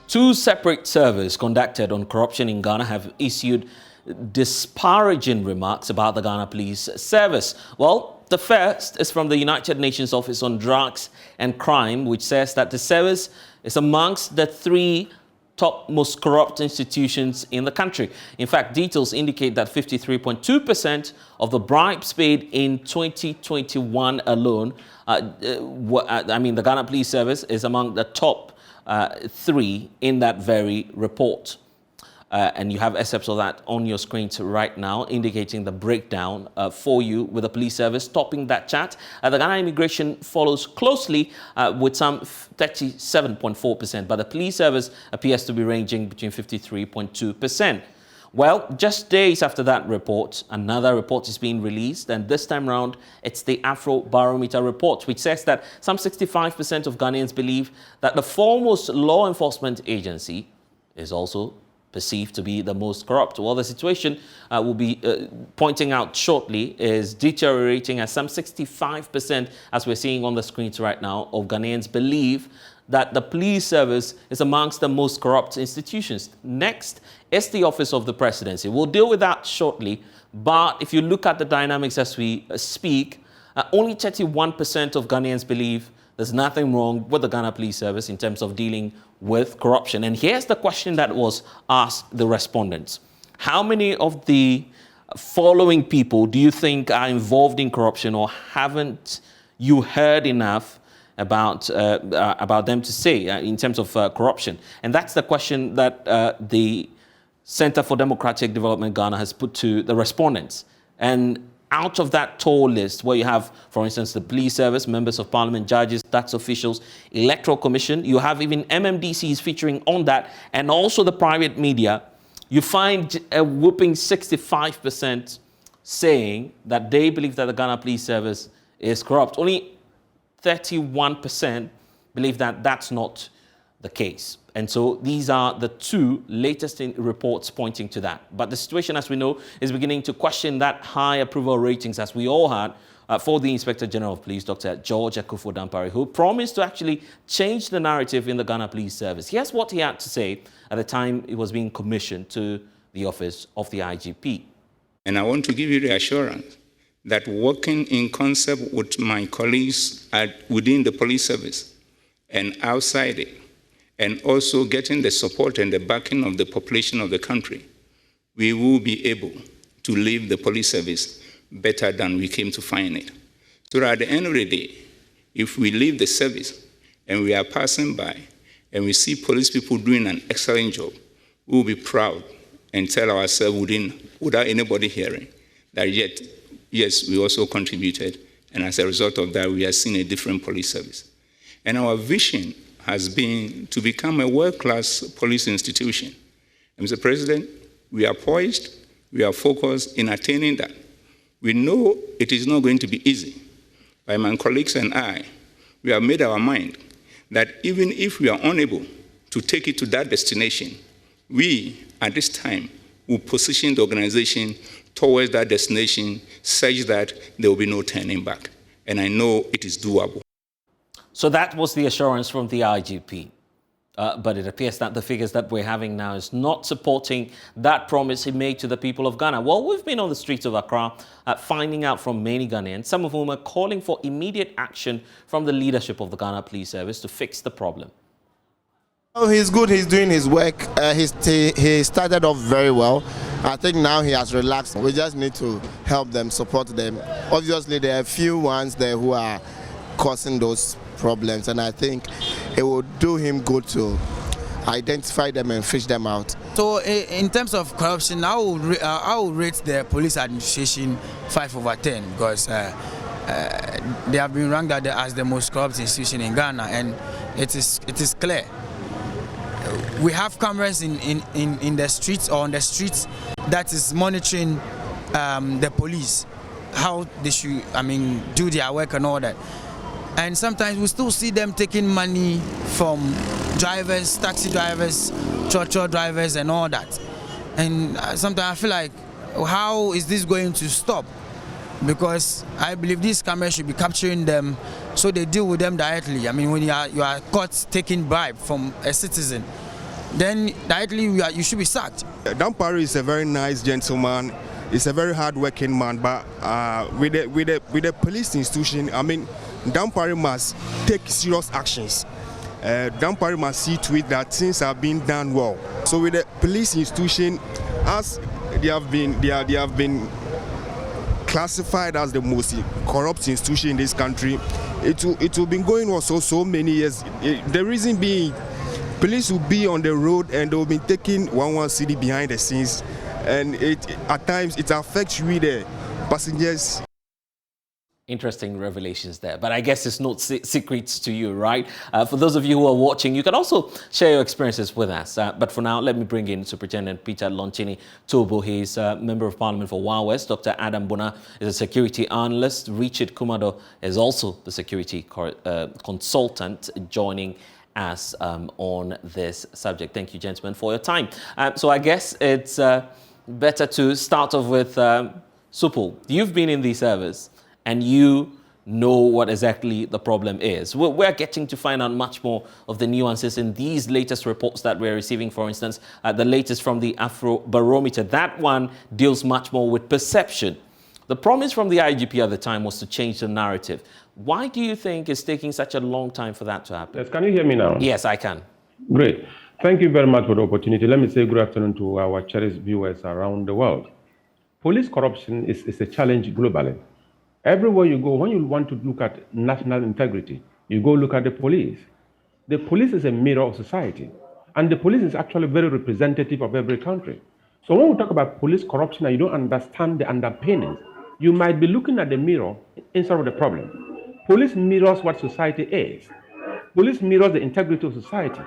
Two separate surveys conducted on corruption in Ghana have issued disparaging remarks about the Ghana Police Service. Well, the first is from the United Nations Office on Drugs and Crime, which says that the service is amongst the three top most corrupt institutions in the country. In fact, details indicate that 53.2% of the bribes paid in 2021 alone, the Ghana Police Service is among the top three in that very report. And you have excerpts of that on your screen right now, indicating the breakdown for you, with the police service topping that chart. The Ghana immigration follows closely with some 37.4%, but the police service appears to be ranging between 53.2%. Well, just days after that report, another report is being released, and this time around, it's the Afro Barometer report, which says that some 65% of Ghanaians believe that the foremost law enforcement agency is also perceived to be the most corrupt. Well, the situation will be pointing out shortly is deteriorating, as some 65%, as we're seeing on the screens right now, of Ghanaians believe that the police service is amongst the most corrupt institutions. Next is the Office of the Presidency. We'll deal with that shortly, but if you look at the dynamics as we speak, only 31% of Ghanaians believe there's nothing wrong with the Ghana Police Service in terms of dealing with corruption. And here's the question that was asked the respondents. How many of the following people do you think are involved in corruption, or haven't you heard enough about them to say in terms of corruption? And that's the question that the Center for Democratic Development Ghana has put to the respondents. And out of that tall list, where you have, for instance, the police service, members of parliament, judges, tax officials, electoral commission, you have even MMDCs featuring on that, and also the private media, you find a whooping 65% saying that they believe that the Ghana Police Service is corrupt. Only 31% believe that that's not the case. And so these are the two latest reports pointing to that. But the situation, as we know, is beginning to question that high approval ratings, as we all had, for the Inspector General of Police, Dr. George Akufo-Dampare, who promised to actually change the narrative in the Ghana Police Service. Here's what he had to say at the time it was being commissioned to the office of the IGP. And I want to give you the assurance that working in concert with my colleagues within the police service and outside it, and also getting the support and the backing of the population of the country, we will be able to leave the police service better than we came to find it. So at the end of the day, if we leave the service and we are passing by and we see police people doing an excellent job, we will be proud and tell ourselves without anybody hearing that yes, we also contributed, and as a result of that, we are seeing a different police service. And our vision has been to become a world-class police institution. And Mr. President, we are poised, we are focused in attaining that. We know it is not going to be easy. By my colleagues and I, we have made our mind that even if we are unable to take it to that destination, we, at this time, will position the organization towards that destination such that there will be no turning back. And I know it is doable. So that was the assurance from the IGP. But it appears that the figures that we're having now is not supporting that promise he made to the people of Ghana. Well, we've been on the streets of Accra finding out from many Ghanaians, some of whom are calling for immediate action from the leadership of the Ghana Police Service to fix the problem. Oh, he's good. He's doing his work. He started off very well. I think now he has relaxed. We just need to help them, support them. Obviously, there are a few ones there who are causing those problems, and I think it will do him good to identify them and fish them out. So in terms of corruption, I will rate the police administration 5/10 because they have been ranked as the most corrupt institution in Ghana, and it is clear. We have cameras in the streets, or on the streets, that is monitoring the police, how they should, do their work and all that. And sometimes we still see them taking money from drivers, taxi drivers, choo-choo drivers and all that. And sometimes I feel like, how is this going to stop? Because I believe these cameras should be capturing them so they deal with them directly. When you are caught taking bribe from a citizen, then directly you should be sacked. Dampari is a very nice gentleman. He's a very hard-working man, but with the police institution, I mean, Dampari must take serious actions. Dampari must see to it that things are being done well. So with the police institution, as they have been classified as the most corrupt institution in this country, it will be going on so many years. The reason being, police will be on the road and they will be taking one city behind the scenes, and at times it affects really the passengers. Interesting revelations there, but I guess it's not secrets to you, right? For those of you who are watching, you can also share your experiences with us. But for now, let me bring in Superintendent Peter Lonchini Tobo. He's a Member of Parliament for Wa West. Dr. Adam Bona is a security analyst. Richard Kumado is also the security consultant joining us on this subject. Thank you, gentlemen, for your time. So I guess it's better to start off with Supul. You've been in the service, and you know what exactly the problem is. We're getting to find out much more of the nuances in these latest reports that we're receiving. For instance, the latest from the Afrobarometer. That one deals much more with perception. The promise from the IGP at the time was to change the narrative. Why do you think it's taking such a long time for that to happen? Yes, can you hear me now? Yes, I can. Great. Thank you very much for the opportunity. Let me say good afternoon to our cherished viewers around the world. Police corruption is a challenge globally. Everywhere you go, when you want to look at national integrity, you go look at the police. The police is a mirror of society, and the police is actually very representative of every country. So when we talk about police corruption and you don't understand the underpinnings, you might be looking at the mirror instead of the problem. Police mirrors what society is. Police mirrors the integrity of society.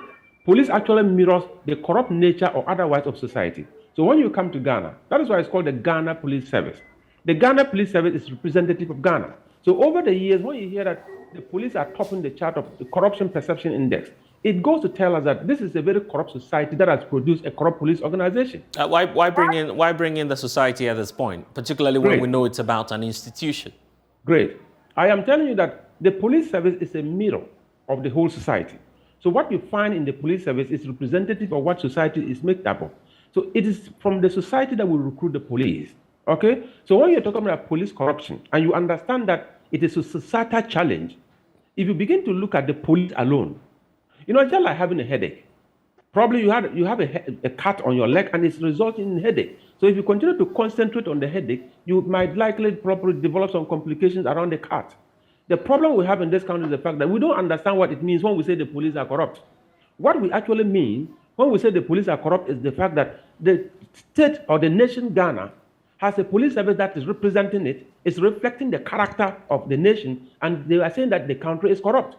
Police actually mirrors the corrupt nature or otherwise of society. So when you come to Ghana, that is why it's called the Ghana Police Service. The Ghana Police Service is representative of Ghana. So over the years, when you hear that the police are topping the chart of the Corruption Perception Index, it goes to tell us that this is a very corrupt society that has produced a corrupt police organization. Why bring in the society at this point, particularly when we know it's about an institution? Great. I am telling you that the police service is a mirror of the whole society. So what you find in the police service is representative of what society is made up of. So it is from the society that will recruit the police. Okay? So when you're talking about police corruption and you understand that it is a societal challenge, if you begin to look at the police alone, you know, it's just like having a headache. Probably you have a cut on your leg and it's resulting in headache. So if you continue to concentrate on the headache, you might likely probably develop some complications around the cut. The problem we have in this country is the fact that we don't understand what it means when we say the police are corrupt. What we actually mean when we say the police are corrupt is the fact that the state or the nation Ghana has a police service that is representing it, is reflecting the character of the nation, and they are saying that the country is corrupt.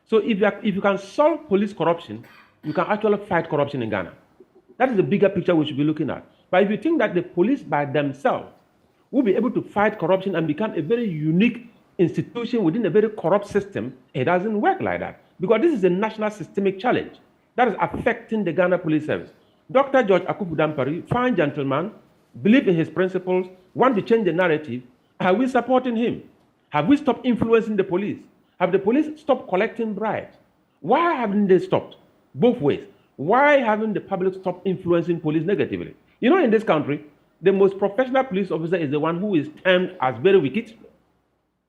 So if you can solve police corruption, you can actually fight corruption in Ghana. That is the bigger picture we should be looking at. But if you think that the police by themselves will be able to fight corruption and become a very unique institution within a very corrupt system, it doesn't work like that. Because this is a national systemic challenge that is affecting the Ghana Police Service. Dr. George Akufu Dampari, fine gentleman, believe in his principles, want to change the narrative. Are we supporting him? Have we stopped influencing the police? Have the police stopped collecting bribes? Why haven't they stopped? Both ways. Why haven't the public stopped influencing police negatively? You know, in this country, the most professional police officer is the one who is termed as very wicked.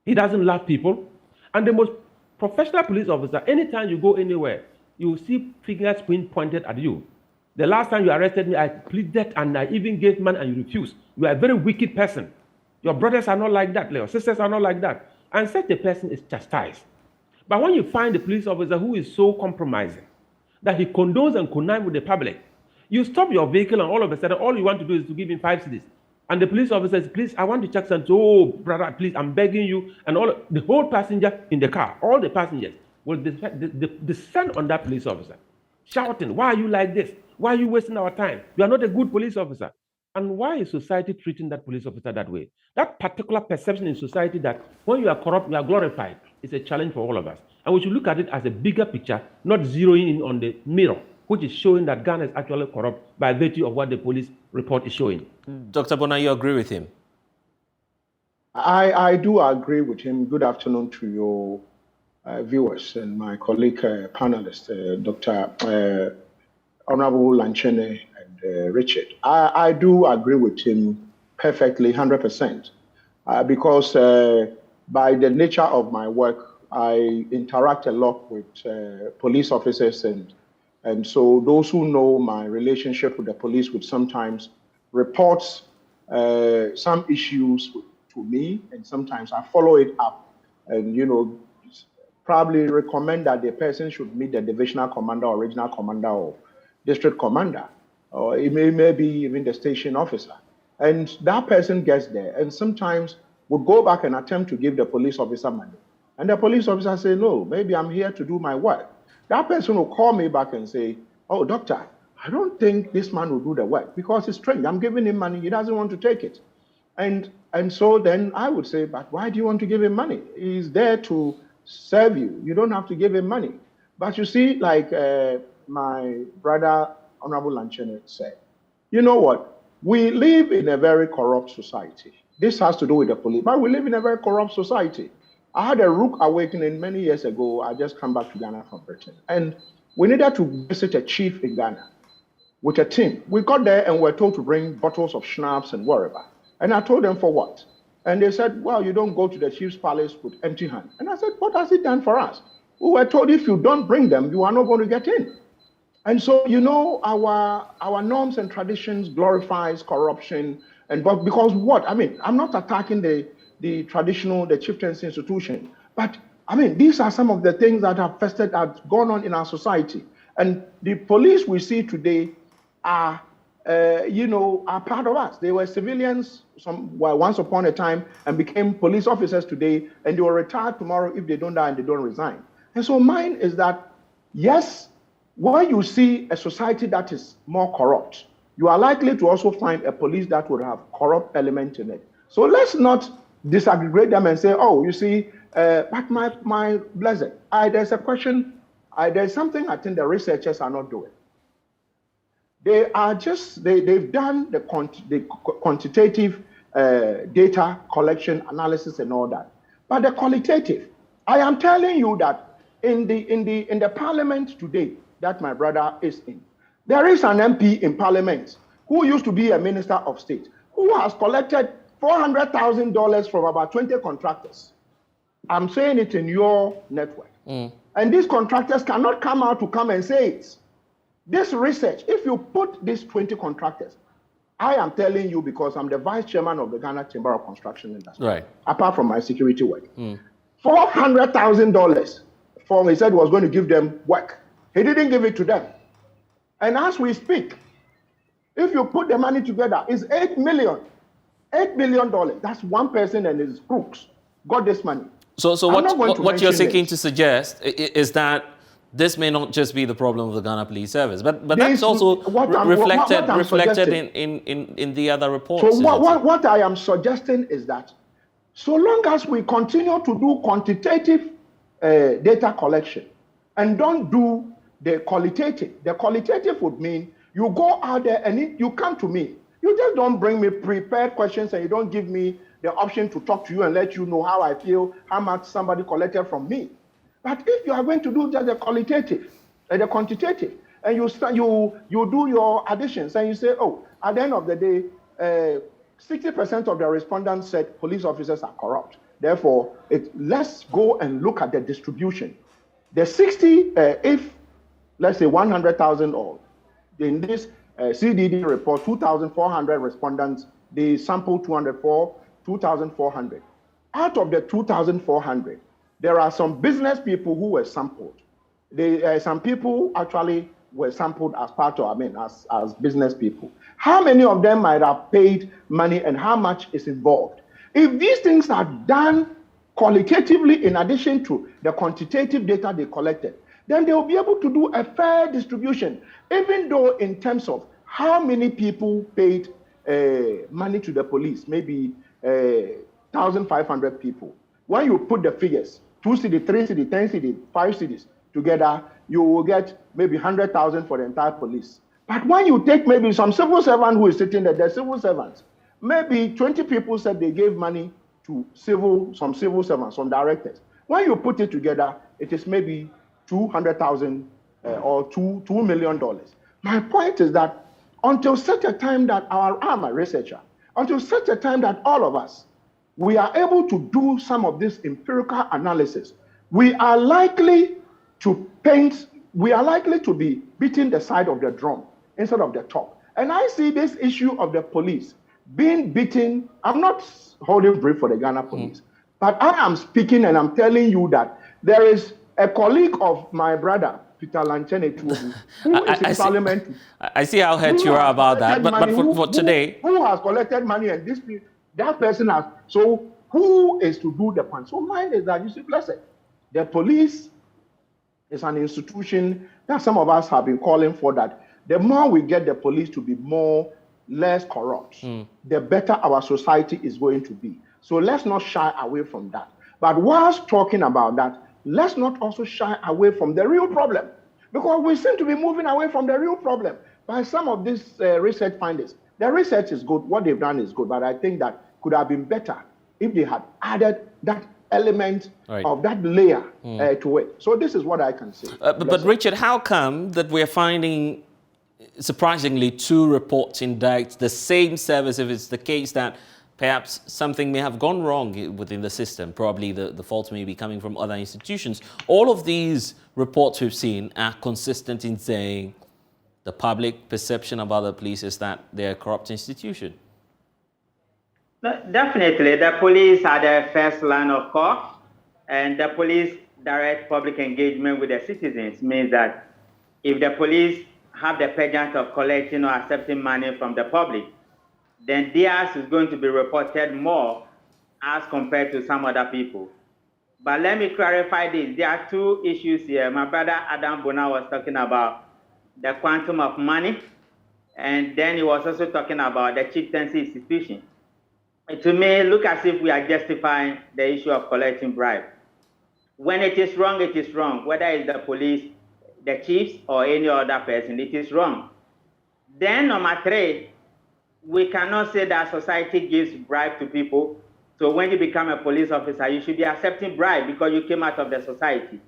He doesn't love people. And the most professional police officer, anytime you go anywhere, you will see fingers being pointed at you. The last time you arrested me, I pleaded and I even gave money and you refused. You are a very wicked person. Your brothers are not like that. Your sisters are not like that. And such a person is chastised. But when you find a police officer who is so compromising that he condones and connives with the public, you stop your vehicle and all of a sudden, all you want to do is to give him 5 cedis. And the police officer says, please, I want to check something. Oh, brother, please, I'm begging you. And the whole passenger in the car, all the passengers will descend on that police officer, shouting, why are you like this? Why are you wasting our time? You are not a good police officer. And why is society treating that police officer that way? That particular perception in society that when you are corrupt, you are glorified is a challenge for all of us. And we should look at it as a bigger picture, not zeroing in on the mirror, which is showing that Ghana is actually corrupt by virtue of what the police report is showing. Dr. Bona, you agree with him? I do agree with him. Good afternoon to your viewers and my colleague panelist, Dr. Honorable Lanchene and Richard. I do agree with him perfectly, 100%, because by the nature of my work, I interact a lot with police officers, and so those who know my relationship with the police would sometimes report some issues to me, and sometimes I follow it up, and probably recommend that the person should meet the divisional commander or regional commander or district commander, or it may be even the station officer. And that person gets there and sometimes would go back and attempt to give the police officer money. And the police officer say, no, maybe I'm here to do my work. That person will call me back and say, oh, doctor, I don't think this man will do the work because it's strange. I'm giving him money. He doesn't want to take it. And so then I would say, but why do you want to give him money? He's there to serve you. You don't have to give him money. But you see, like my brother, Honorable Lanchene, said, you know what? We live in a very corrupt society. This has to do with the police, but we live in a very corrupt society. I had a rude awakening many years ago. I just come back to Ghana from Britain. And we needed to visit a chief in Ghana with a team. We got there and were told to bring bottles of schnapps and whatever. And I told them, for what? And they said, well, you don't go to the chief's palace with empty hands. And I said, what has it done for us? We were told if you don't bring them, you are not going to get in. And so, our norms and traditions glorifies corruption. But because what? I mean, I'm not attacking the traditional, the chieftaincy institution. But, I mean, these are some of the things that have gone on in our society. And the police we see today are part of us. They were civilians once upon a time and became police officers today, and they will retire tomorrow if they don't die and they don't resign. And so mine is that, yes, when you see a society that is more corrupt, you are likely to also find a police that would have corrupt element in it. So let's not disaggregate them and say, oh, you see, but my blessed, there's a question, there's something I think the researchers are not doing. They are they've done the quantitative data collection analysis and all that. But the qualitative, I am telling you that in the parliament today that my brother is in, there is an MP in parliament who used to be a minister of state who has collected $400,000 from about 20 contractors. I'm saying it in your network. And these contractors cannot come out to come and say it. This research, if you put these 20 contractors, I am telling you because I'm the vice chairman of the Ghana Chamber of Construction Industry, right, apart from my security work. $400,000 he said was going to give them work. He didn't give it to them. And as we speak, if you put the money together, it's $8 million. $8 million. That's one person and his crooks got this money. So what you're seeking to suggest is that this may not just be the problem of the Ghana Police Service, but that's also reflected in the other reports. So what I am suggesting is that so long as we continue to do quantitative data collection and don't do the qualitative would mean you go out there and you come to me. You just don't bring me prepared questions and you don't give me the option to talk to you and let you know how I feel, how much somebody collected from me. But if you are going to do just the qualitative and the quantitative, and you do your additions and you say, oh, at the end of the day, 60% of the respondents said police officers are corrupt. Therefore, let's go and look at the distribution. The 60, if let's say 100,000 or in this CDD report, 2,400 respondents, they sampled 2,400. Out of the 2,400, there are some business people who were sampled. Some people actually were sampled as part of, as business people. How many of them might have paid money and how much is involved? If these things are done qualitatively in addition to the quantitative data they collected, then they will be able to do a fair distribution, even though in terms of how many people paid money to the police, maybe 1,500 people. When you put the figures, 2 cedi, 3 cedi, 10 cedi, 5 cedis together, you will get maybe 100,000 for the entire police. But when you take maybe some civil servant who is sitting there, the civil servants, maybe 20 people said they gave money to some civil servants, some directors. When you put it together, it is maybe 200,000 or $2 million. My point is that until such a time that I'm a researcher, until such a time that all of us, we are able to do some of this empirical analysis, we are likely to be beating the side of the drum instead of the top. And I see this issue of the police being beaten. I'm not holding brief for the Ghana police, but I am speaking and I'm telling you that there is a colleague of my brother, Peter Lanchene, who is in parliament. I see how hurt you are about that, but for today. Who has collected money and that person has, so who is to do the point? So mine is that, you see, blessed, the police is an institution that some of us have been calling for, that the more we get the police to be less corrupt, the better our society is going to be. So let's not shy away from that. But whilst talking about that, let's not also shy away from the real problem, because we seem to be moving away from the real problem by some of these research findings. The research is good, what they've done is good, but I think that could have been better if they had added that element of that layer to it. So this is what I can say. But Richard, how come that we're finding, surprisingly, 2 reports indict the same service if it's the case that perhaps something may have gone wrong within the system? Probably the fault may be coming from other institutions. All of these reports we've seen are consistent in saying the public perception about the police is that they're a corrupt institution. Definitely. The police are the first line of call, and the police direct public engagement with the citizens means that if the police have the pageant of collecting or accepting money from the public, then theirs is going to be reported more as compared to some other people. But let me clarify this. There are 2 issues here. My brother Adam Bona was talking about the quantum of money, and then he was also talking about the chieftaincy institution. To me, it looks as if we are justifying the issue of collecting bribe. When it is wrong, whether it's the police, the chiefs, or any other person, it is wrong. Then number 3, we cannot say that society gives bribe to people. So when you become a police officer, you should be accepting bribe because you came out of the society.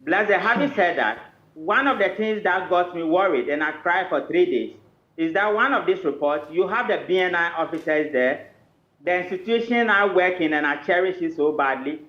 Blessed, having said that, one of the things that got me worried, and I cried for 3 days, is that one of these reports, you have the BNI officers there, the institution are working and are cherishing so badly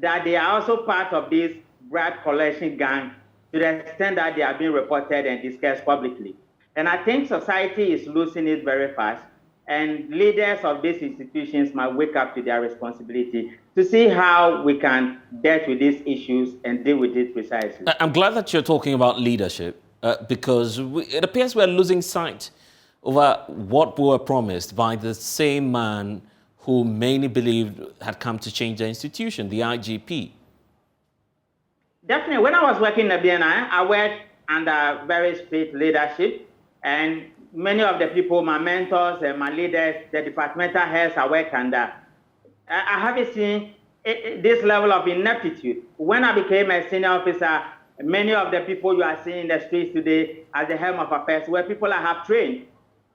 that they are also part of this bribe collection gang to the extent that they are being reported and discussed publicly. And I think society is losing it very fast, and leaders of these institutions might wake up to their responsibility to see how we can deal with these issues and deal with it precisely. I'm glad that you're talking about leadership. Because it appears we're losing sight over what we were promised by the same man who many believed had come to change the institution, the IGP. Definitely. When I was working in the BNI, I worked under very strict leadership, and many of the people, my mentors and my leaders, the departmental heads I worked under, I haven't seen this level of ineptitude. When I became a senior officer, many of the people you are seeing in the streets today as the helm of affairs were people I have trained,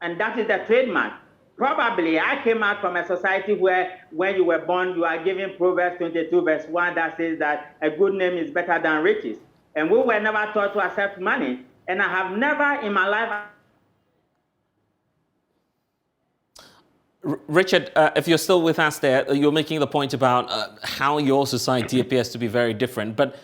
and that is the trademark. Probably I came out from a society where when you were born, you are given Proverbs 22 verse 1 that says that a good name is better than riches. And we were never taught to accept money. And I have never in my life... Richard, if you're still with us there, you're making the point about how your society appears to be very different. But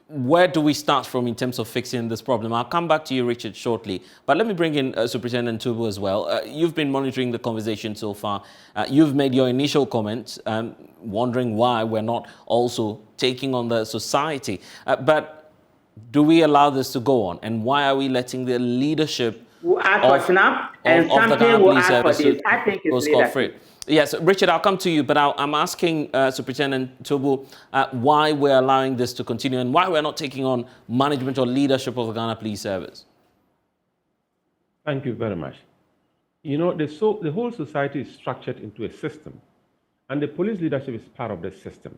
where do we start from in terms of fixing this problem? I'll come back to you, Richard, shortly. But let me bring in Superintendent Tubu as well. You've been monitoring the conversation so far. You've made your initial comments, wondering why we're not also taking on the society. But do we allow this to go on? And why are we letting the leadership of the Ghana Police Service go scot-free? Yes, Richard, I'll come to you, but I'm asking Superintendent Tubu why we're allowing this to continue and why we're not taking on management or leadership of the Ghana Police Service. Thank you very much. You know, the whole society is structured into a system, and the police leadership is part of the system.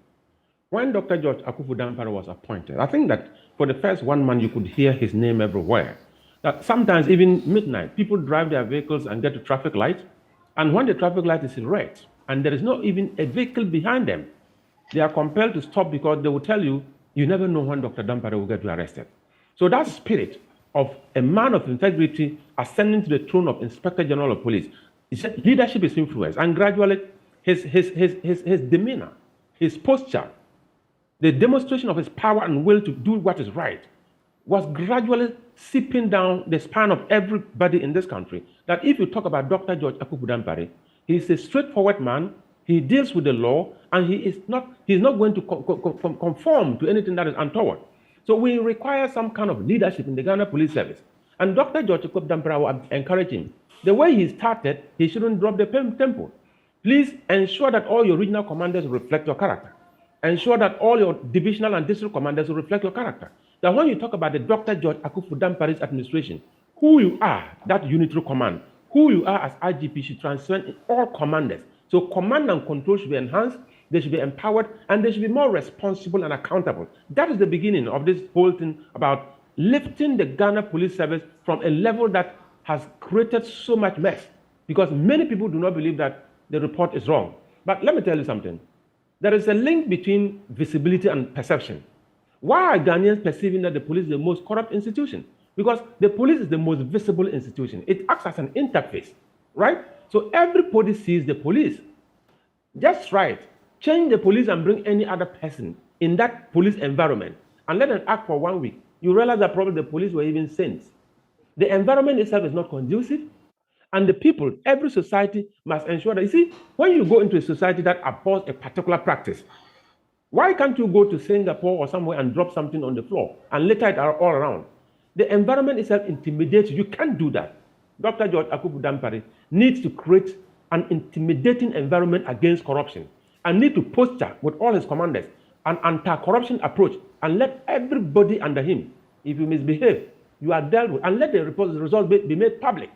When Dr. George Akufu-Dampare was appointed, I think that for the first 1 month, you could hear his name everywhere. That sometimes even midnight, people drive their vehicles and get to traffic light, and when the traffic light is in red, and there is not even a vehicle behind them, they are compelled to stop because they will tell you, you never know when Dr. Dampare will get arrested. So that spirit of a man of integrity ascending to the throne of Inspector General of Police. He said leadership is influenced, and gradually his demeanor, his posture, the demonstration of his power and will to do what is right was gradually seeping down the spine of everybody in this country. That if you talk about Dr. George Akuffo Dampare, he's a straightforward man, he deals with the law, and he's not going to conform to anything that is untoward. So we require some kind of leadership in the Ghana Police Service. And Dr. George Akuffo Dampare, I will encourage him. The way he started, he shouldn't drop the tempo. Please ensure that all your regional commanders reflect your character. Ensure that all your divisional and district commanders will reflect your character. That when you talk about the Dr. George Akuffo Dampare's administration, who you are, that unitary command, who you are as IGP should transcend in all commanders. So command and control should be enhanced, they should be empowered, and they should be more responsible and accountable. That is the beginning of this whole thing about lifting the Ghana Police Service from a level that has created so much mess. Because many people do not believe that the report is wrong. But let me tell you something. There is a link between visibility and perception. Why are Ghanaians perceiving that the police is the most corrupt institution? Because the police is the most visible institution. It acts as an interface, right? So everybody sees the police. Just right. Change the police and bring any other person in that police environment and let them act for 1 week. You realize that probably the police were even saints. The environment itself is not conducive. And the people, every society must ensure that, you see, when you go into a society that abhors a particular practice, why can't you go to Singapore or somewhere and drop something on the floor and litter it all around? The environment itself intimidates you. You can't do that. Dr. George Akuffo Dampare needs to create an intimidating environment against corruption and need to posture with all his commanders an anti-corruption approach and let everybody under him, if you misbehave, you are dealt with, and let the results be made public.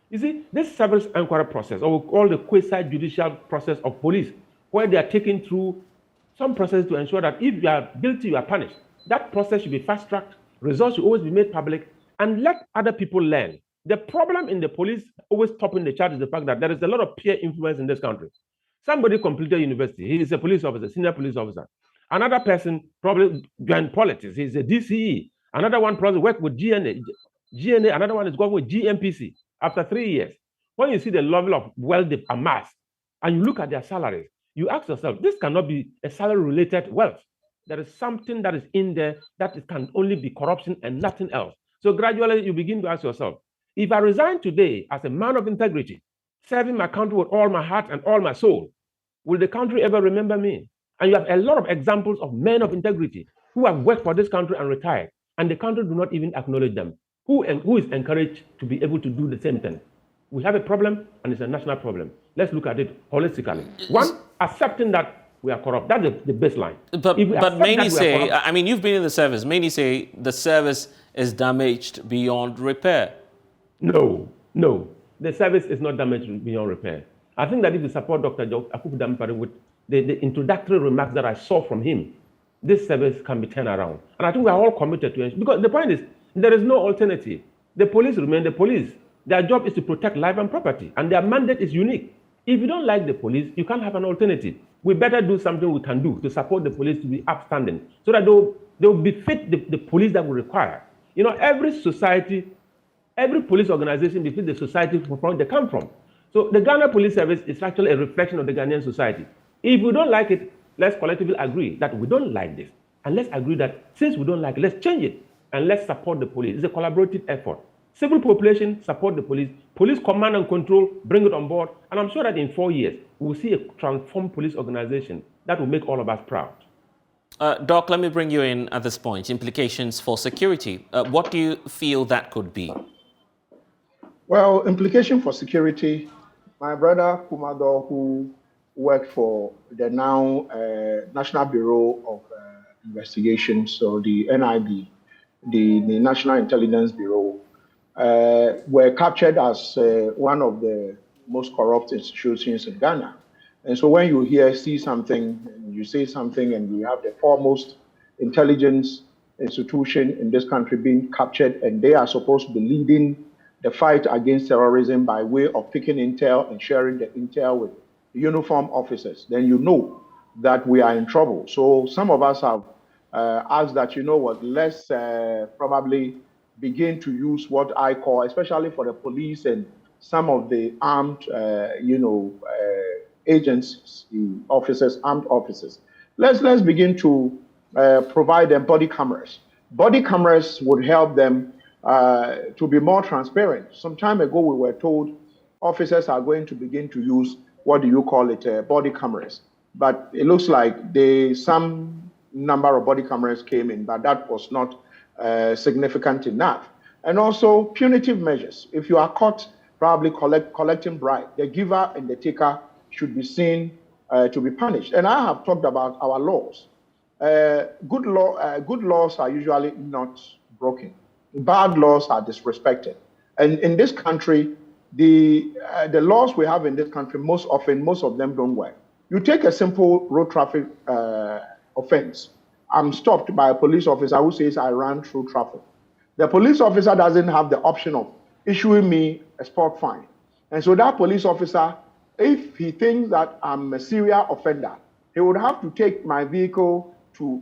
You see, this service inquiry process, or we call the quasi-judicial process of police, where they are taken through some process to ensure that if you are guilty, you are punished. That process should be fast-tracked, results should always be made public, and let other people learn. The problem in the police always topping the chart is the fact that there is a lot of peer influence in this country. Somebody completed university, he is a police officer, senior police officer. Another person probably joined politics, he's a DCE. Another one probably worked with GNA, another one is going with GMPC after 3 years. When you see the level of wealth they've amassed, and you look at their salaries, you ask yourself, this cannot be a salary-related wealth. There is something that is in there that it can only be corruption and nothing else. So gradually, you begin to ask yourself, if I resign today as a man of integrity, serving my country with all my heart and all my soul, will the country ever remember me? And you have a lot of examples of men of integrity who have worked for this country and retired, and the country do not even acknowledge them. Who is encouraged to be able to do the same thing? We have a problem, and it's a national problem. Let's look at it holistically. One, accepting that we are corrupt. That's the baseline. But many say, I mean, you've been in the service. Many say the service is damaged beyond repair. No. The service is not damaged beyond repair. I think that if you support Dr. Akuffo Dampare with the introductory remarks that I saw from him, this service can be turned around. And I think we are all committed to it. Because the point is, there is no alternative. The police remain the police. Their job is to protect life and property, and their mandate is unique. If you don't like the police, you can't have an alternative. We better do something we can do to support the police to be upstanding, so that they'll befit the police that we require. You know, every society, every police organization befits the society from where they come from. So the Ghana Police Service is actually a reflection of the Ghanaian society. If we don't like it, let's collectively agree that we don't like this. And let's agree that since we don't like it, let's change it. And let's support the police. It's a collaborative effort. Civil population, support the police. Police command and control, bring it on board. And I'm sure that in 4 years, we'll see a transformed police organization that will make all of us proud. Doc, let me bring you in at this point. Implications for security. What do you feel that could be? Well, implication for security, my brother Kumado, who worked for the now National Bureau of Investigation, so the NIB, the National Intelligence Bureau, were captured as one of the most corrupt institutions in Ghana. And so when you see something, and you say something, and you have the foremost intelligence institution in this country being captured, and they are supposed to be leading the fight against terrorism by way of picking intel and sharing the intel with uniformed officers, then you know that we are in trouble. So some of us have asked that, you know what, let's probably begin to use what I call, especially for the police and some of the armed, agencies, the officers, armed officers. Let's begin to provide them body cameras. Body cameras would help them to be more transparent. Some time ago, we were told officers are going to begin to use, what do you call it, body cameras. But it looks like some number of body cameras came in, but that was not significant enough. And also punitive measures. If you are caught probably collecting bribe, the giver and the taker should be seen to be punished. And I have talked about our laws. Good laws are usually not broken. Bad laws are disrespected. And in this country, the laws we have in this country, most of them don't work. You take a simple road traffic offense. I'm stopped by a police officer who says I ran through traffic. The police officer doesn't have the option of issuing me a sport fine. And so that police officer, if he thinks that I'm a serial offender, he would have to take my vehicle to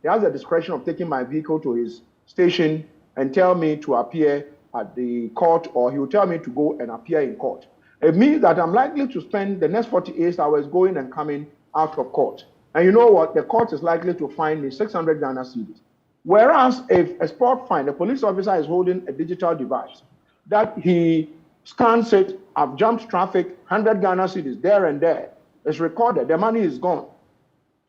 he has the discretion of taking my vehicle to his station and tell me to appear at the court, or he will tell me to go and appear in court. It means that I'm likely to spend the next 48 hours going and coming out of court. And you know what? The court is likely to fine me 600 Ghana cedis. Whereas if a sport fine, the police officer is holding a digital device, that he scans it, I've jumped traffic, 100 Ghana cedis there and there, it's recorded, the money is gone.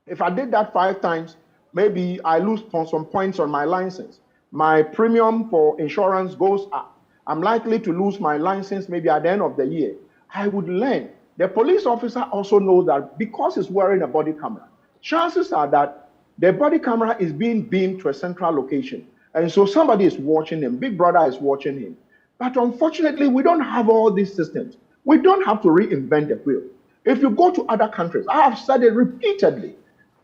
If I did that 5 times, maybe I lose some points on my license. My premium for insurance goes up. I'm likely to lose my license maybe at the end of the year. I would learn. The police officer also knows that because he's wearing a body camera, chances are that the body camera is being beamed to a central location. And so somebody is watching him. Big Brother is watching him. But unfortunately, we don't have all these systems. We don't have to reinvent the wheel. If you go to other countries, I have said it repeatedly,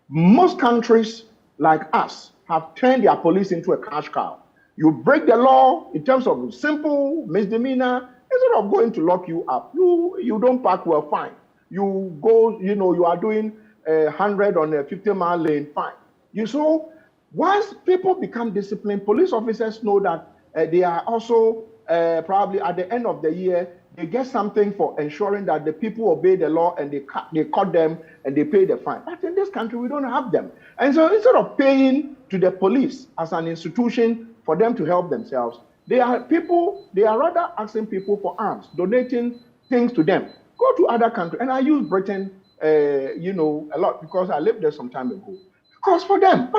most countries like us have turned their police into a cash cow. You break the law in terms of simple misdemeanor, instead of going to lock you up, you don't park well, fine. You go, you are doing 100 on a 50-mile lane, fine. So once people become disciplined, police officers know that they are also probably at the end of the year, they get something for ensuring that the people obey the law and they caught them and they pay the fine. But in this country, we don't have them. And so instead of paying to the police as an institution for them to help themselves, they are rather asking people for arms, donating things to them. Go to other countries. And I use Britain, a lot because I lived there some time ago. Because for them,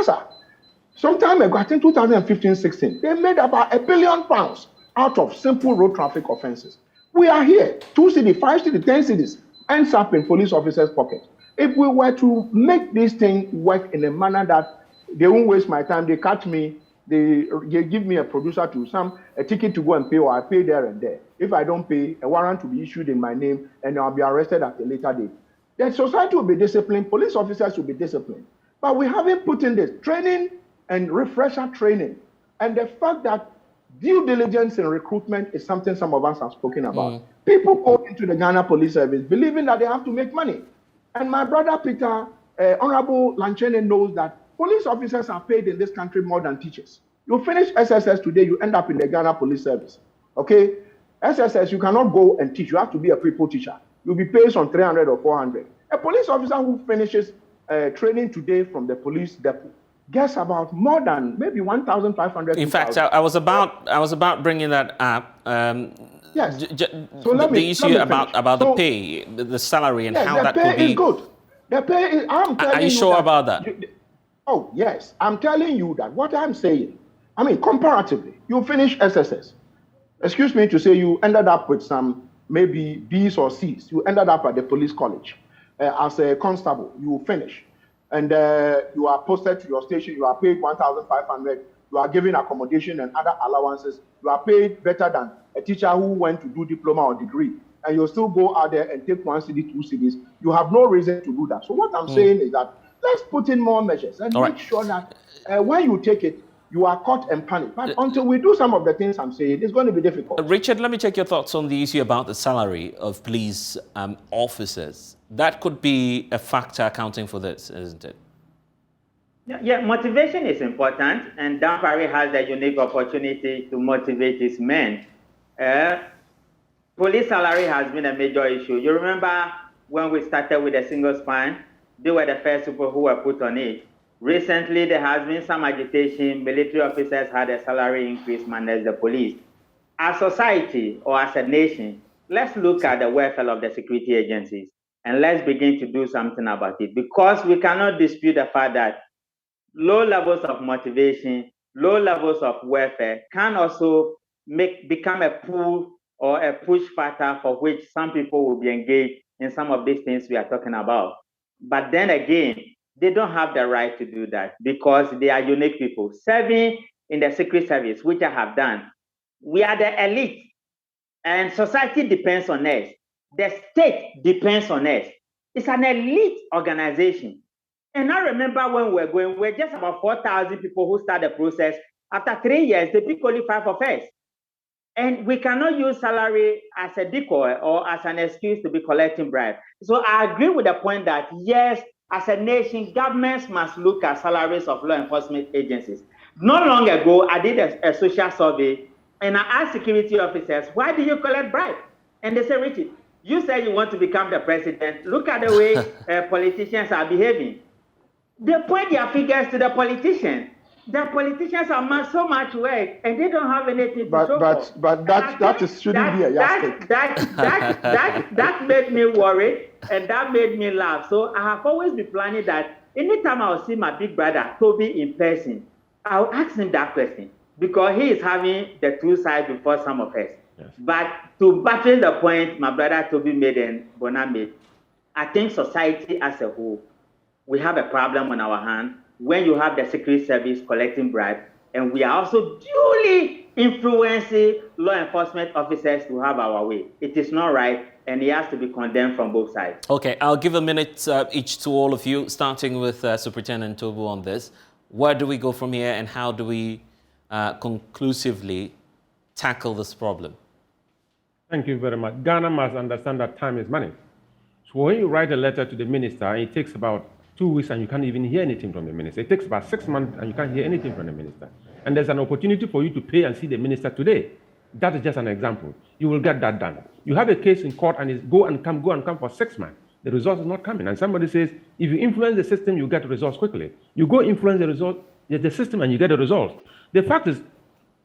some time ago, I think 2015-16, they made about £1 billion out of simple road traffic offenses. We are here, 2 cities, 5 cities, 10 cities, ends up in police officers' pockets. If we were to make this thing work in a manner that they won't waste my time, they catch me, they give me a producer a ticket to go and pay, or I pay there and there. If I don't pay, a warrant will be issued in my name and I'll be arrested at a later date. Then society will be disciplined, police officers will be disciplined. But we haven't put in this training and refresher training. And the fact that due diligence in recruitment is something some of us have spoken about. People go into the Ghana Police Service believing that they have to make money. And my brother Peter, Honorable Lanchene, knows that police officers are paid in this country more than teachers. You finish SSS today, you end up in the Ghana Police Service. Okay? SSS, you cannot go and teach. You have to be a people teacher. You'll be paid on 300 or 400. A police officer who finishes training today from the police depot gets about more than maybe 1,500. In fact, I was about bringing that up. Yes. The issue about the pay, the salary, and how that could be. The pay is good. The pay is. Are you sure about that? Oh yes, I'm telling you that. What I'm saying, comparatively, you finish SSS. Excuse me to say, you ended up with some maybe B's or C's. You ended up at the police college as a constable. You finish. And you are posted to your station, you are paid 1,500, you are given accommodation and other allowances, you are paid better than a teacher who went to do diploma or degree, and you'll still go out there and take 1 city, 2 cities. You have no reason to do that. So what I'm saying is that let's put in more measures and make sure that when you take it, you are caught and punished. But until we do some of the things I'm saying, it's going to be difficult. Richard, let me take your thoughts on the issue about the salary of police officers. That could be a factor accounting for this, isn't it? Yeah, motivation is important, and Dampari has a unique opportunity to motivate his men. Police salary has been a major issue. You remember when we started with a single span, they were the first people who were put on it. Recently, there has been some agitation. Military officers had a salary increase managed the police. As society or as a nation, let's look at the welfare of the security agencies and let's begin to do something about it, because we cannot dispute the fact that low levels of motivation, low levels of welfare can also become a pull or a push factor for which some people will be engaged in some of these things we are talking about. But then again, they don't have the right to do that because they are unique people serving in the Secret Service, which I have done. We are the elite, and society depends on us. The state depends on us. It's an elite organization. And I remember when we were going, we're just about 4,000 people who start the process. After 3 years, they pick only 5 of us. And we cannot use salary as a decoy or as an excuse to be collecting bribes. So I agree with the point that, yes, as a nation, governments must look at salaries of law enforcement agencies. Not long ago, I did a social survey, and I asked security officers, why do you collect bribes? And they said, Richard, you say you want to become the president. Look at the way politicians are behaving. They point their figures to the politicians. The politicians are so much work, and they don't have anything to show for. But that shouldn't be a yardstick. That made me worry, and that made me laugh. So I have always been planning that anytime I'll see my big brother Toby in person, I'll ask him that question because he is having the two sides before some of us. Yes. But to buttress the point my brother Toby made and Bona made, I think society as a whole, we have a problem on our hand when you have the Secret Service collecting bribes, and we are also duly influencing law enforcement officers to have our way. It is not right, and it has to be condemned from both sides. Okay, I'll give a minute each to all of you, starting with Superintendent Tobu on this. Where do we go from here, and how do we conclusively tackle this problem? Thank you very much. Ghana must understand that time is money. So when you write a letter to the minister, it takes about 2 weeks and you can't even hear anything from the minister. It takes about 6 months and you can't hear anything from the minister. And there's an opportunity for you to pay and see the minister today. That is just an example. You will get that done. You have a case in court and it's go and come for 6 months. The result is not coming. And somebody says, if you influence the system, you get results quickly. You go influence the system and you get the results. The fact is,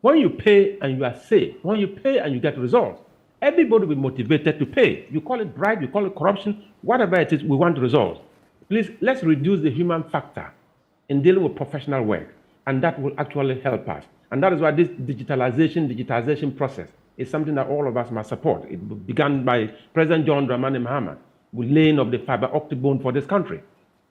when you pay and you are safe, when you pay and you get results, everybody will be motivated to pay. You call it bribe, you call it corruption, whatever it is, we want results. Please, let's reduce the human factor in dealing with professional work, and that will actually help us. And that is why this digitization process is something that all of us must support. It began by President John Dramani Mahama with laying of the fiber optic bone for this country.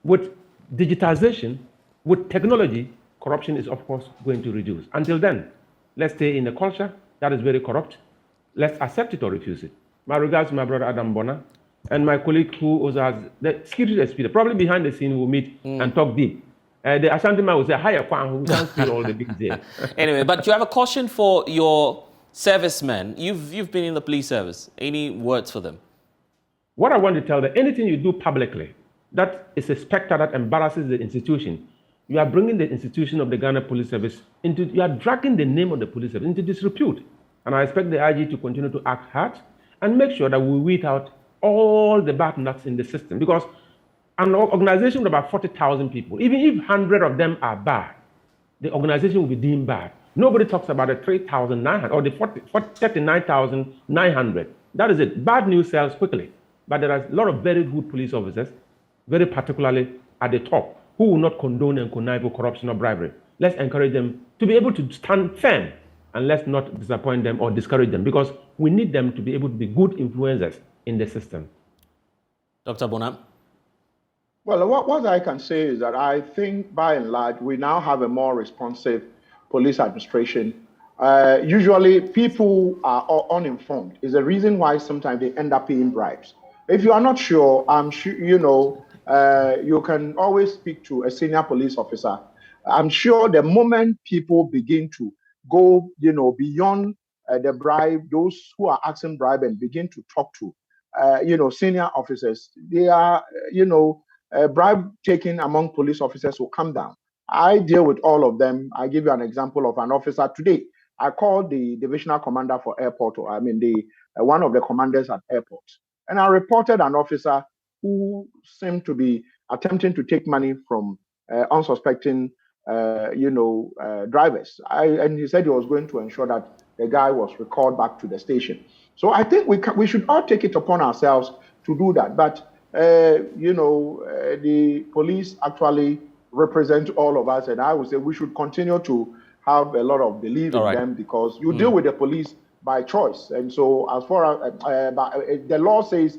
With digitization, with technology, corruption is, of course, going to reduce. Until then, let's stay in a culture that is very corrupt. Let's accept it or refuse it. My regards to my brother Adam Bona, and my colleague who also has the security experience. Probably behind the scene we'll meet and talk deep. The Ashanti man will say, "Hi, who can't feel all the big deal." Anyway, but you have a caution for your servicemen. You've been in the police service. Any words for them? What I want to tell them, anything you do publicly that is a specter that embarrasses the institution, you are bringing the institution of the Ghana Police Service you are dragging the name of the police service into disrepute. And I expect the IG to continue to act hard and make sure that we weed out all the bad nuts in the system, because an organization with about 40,000 people, even if 100 of them are bad, the organization will be deemed bad. Nobody talks about the 3,900 or the 39,900. That is it. Bad news sells quickly. But there are a lot of very good police officers, very particularly at the top, who will not condone and connive with corruption or bribery. Let's encourage them to be able to stand firm, and let's not disappoint them or discourage them, because we need them to be able to be good influencers in the system. Dr. Bonham? Well, what I can say is that I think by and large, we now have a more responsive police administration. Usually people are uninformed. Is the reason why sometimes they end up paying bribes. If you are not sure, I'm sure, you can always speak to a senior police officer. I'm sure the moment people begin to go, beyond the bribe, those who are asking bribe, and begin to talk to, senior officers, they are, bribe taking among police officers will come down. I deal with all of them. I give you an example of an officer today. I called the divisional commander for airport, one of the commanders at airport, and I reported an officer who seemed to be attempting to take money from unsuspecting, drivers. And he said he was going to ensure that the guy was recalled back to the station. So I think we should all take it upon ourselves to do that. But the police actually represent all of us, and I would say we should continue to have a lot of belief in them, because you deal with the police by choice. And so as far as the law says,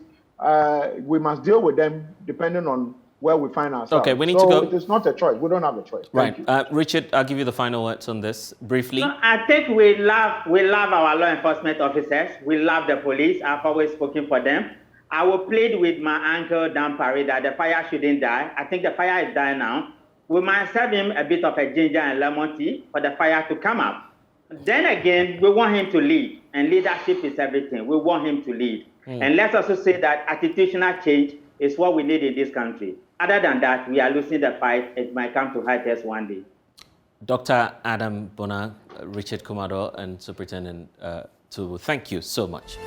we must deal with them depending on where we find ourselves. Okay, we need to go. It is not a choice. We don't have a choice. Right. Richard, I'll give you the final words on this briefly. No, I think we love our law enforcement officers. We love the police. I've always spoken for them. I will plead with my uncle Dan Parry that the fire shouldn't die. I think the fire is dying now. We might serve him a bit of a ginger and lemon tea for the fire to come up. Then again, we want him to lead, and leadership is everything. We want him to lead. And let's also say that attitudinal change is what we need in this country. Other than that, we are losing the fight. It might come to hurt us one day. Dr. Adam Bonah, Richard Kumado, and Superintendent Tubu, thank you so much.